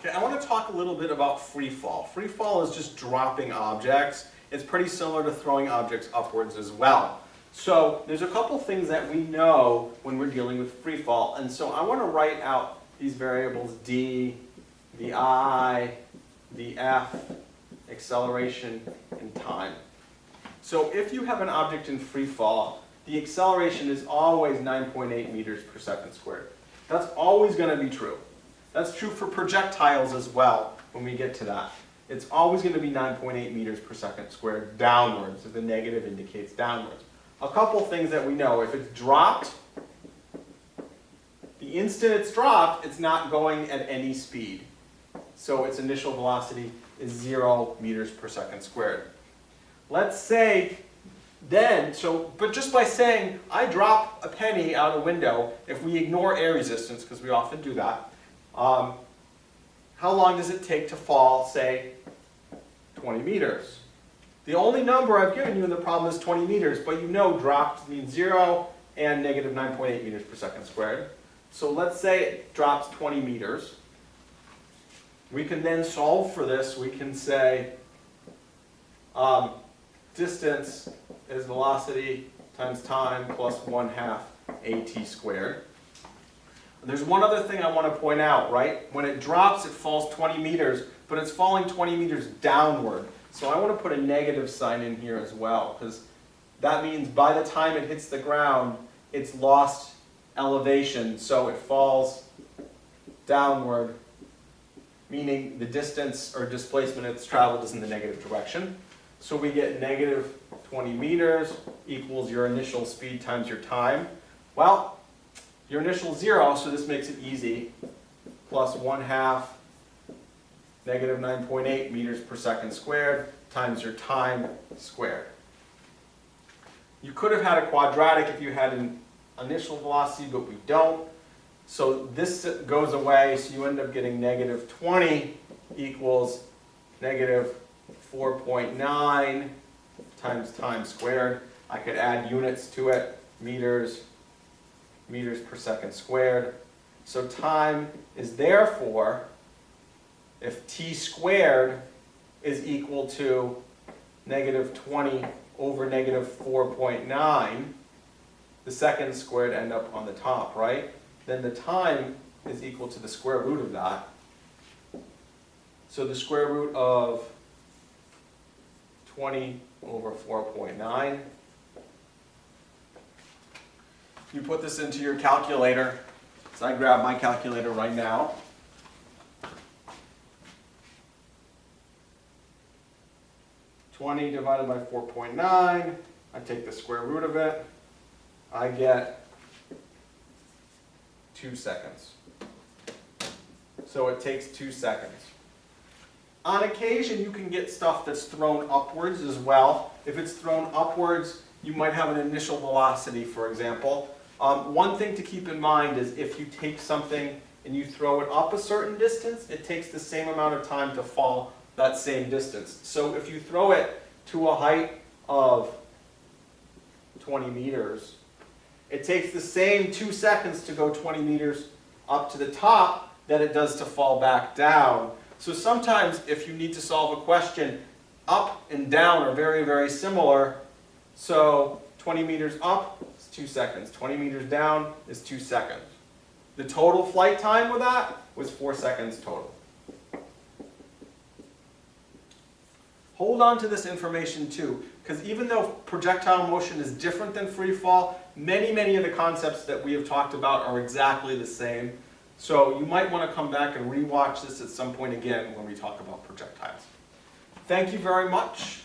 Okay, I want to talk a little bit about free fall. Free fall is just dropping objects. It's pretty similar to throwing objects upwards as well. So there's a couple things that we know when we're dealing with free fall, and so I want to write out these variables d, the I, the f, acceleration, and time. So if you have an object in free fall, the acceleration is always 9.8 meters per second squared. That's always going to be true. That's true for projectiles as well when we get to that. It's always going to be 9.8 meters per second squared downwards, if the negative indicates downwards. A couple things that we know. If it's dropped, the instant it's dropped, it's not going at any speed. So its initial velocity is 0 meters per second squared. Let's say then, but just by saying, I drop a penny out a window, if we ignore air resistance, because we often do that, how long does it take to fall, say, 20 meters? The only number I've given you in the problem is 20 meters, but you know dropped means 0 and negative 9.8 meters per second squared. So let's say it drops 20 meters. We can then solve for this. We can say distance is velocity times time plus 1/2 at squared. There's one other thing I want to point out, right? When it drops, it falls 20 meters, but it's falling 20 meters downward. So I want to put a negative sign in here as well, because that means by the time it hits the ground, it's lost elevation, so it falls downward, meaning the distance or displacement it's traveled is in the negative direction. So we get negative 20 meters equals your initial speed times your time. Well, your initial 0, so this makes it easy, plus 1/2 negative 9.8 meters per second squared times your time squared. You could have had a quadratic if you had an initial velocity, but we don't. So this goes away, so you end up getting negative 20 equals negative 4.9 times time squared. I could add units to it, meters per second squared. So time is therefore, if t squared is equal to negative 20 over negative 4.9, the seconds squared end up on the top, right? Then the time is equal to the square root of that. So the square root of 20 over 4.9. You put this into your calculator. So I grab my calculator right now. (20 divided by 4.9). I take the square root of it. I get 2 seconds. So it takes 2 seconds. On occasion, you can get stuff that's thrown upwards as well. If it's thrown upwards, you might have an initial velocity, for example. One thing to keep in mind is if you take something and you throw it up a certain distance, it takes the same amount of time to fall that same distance. So if you throw it to a height of 20 meters, it takes the same 2 seconds to go 20 meters up to the top that it does to fall back down. So sometimes if you need to solve a question, up and down are very, very similar. So 20 meters up is 2 seconds. 20 meters down is 2 seconds. The total flight time with that was 4 seconds total. Hold on to this information too, because even though projectile motion is different than free fall, many of the concepts that we have talked about are exactly the same. So you might want to come back and rewatch this at some point again when we talk about projectiles. Thank you very much.